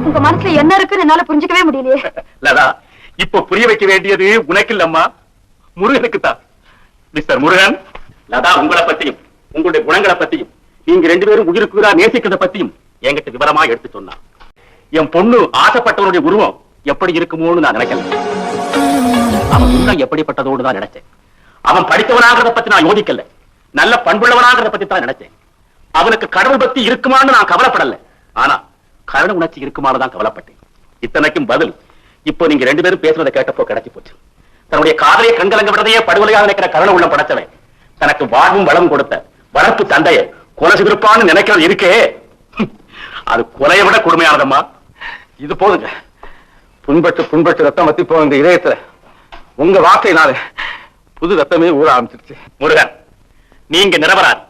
உங்க மனசுல என்ன இருக்குன்னு என்னால புரிஞ்சுக்கவே முடியலையே. லதா, இப்ப புரிய வைக்க வேண்டியது உனக்கு இல்லம்மா, முருகனுக்கு தான். மிஸ்டர் முருகன், லதா உங்களை பத்தியும் உங்களுடைய குணங்களை பத்தியும் நீங்க 2 பேரும் உயிருக்குறா நேசிக்கிறத பத்தியும் என்கிட்ட விவரமா எடுத்து சொன்னா. என் பொண்ணு ஆசைப்பட்டவனுடைய உருவம் எப்படி இருக்குமோன்னு நான் நினைக்கல. அவன் உள்ளம் எப்படிப்பட்டதோடு தான் நினைச்சேன். அவன் படித்தவனாகிறத பத்தி நான் யோசிக்கல, நல்ல பண்புள்ளவனாகிறத பத்தி தான் நினைச்சேன். அவனுக்கு கடவுள் பக்தி இருக்குமான்னு நான் கவலைப்படல, ஆனா கருணை உணர்ச்சி இருக்குமான்னு தான் கவலைப்பட்டேன். இத்தனைக்கும் பதில் இப்போ நீங்க 2 பேரும் பேசுறதை கேட்டப்போ கிடைச்சி போச்சு. தன்னுடைய காதலையை கண்கலங்க விடதையே படுகொலையாக நினைக்கிற கருணை உள்ள படைச்சவன் தனக்கு வாழ்வும் வளம் கொடுத்த வளர்ப்பு தந்தையை கொலை செய்திருப்பான்னு நினைக்கிறது இருக்கே, அது கொலையை விட கொடுமையானதம்மா. இது போதுங்க, புண்பட்டு ரத்தம் வத்தி போன இதயத்துல உங்க வார்த்தையினால புது ரத்தமே ஊற ஆரம்பிச்சிருச்சு. முருகன், நீங்க நிரபராதி.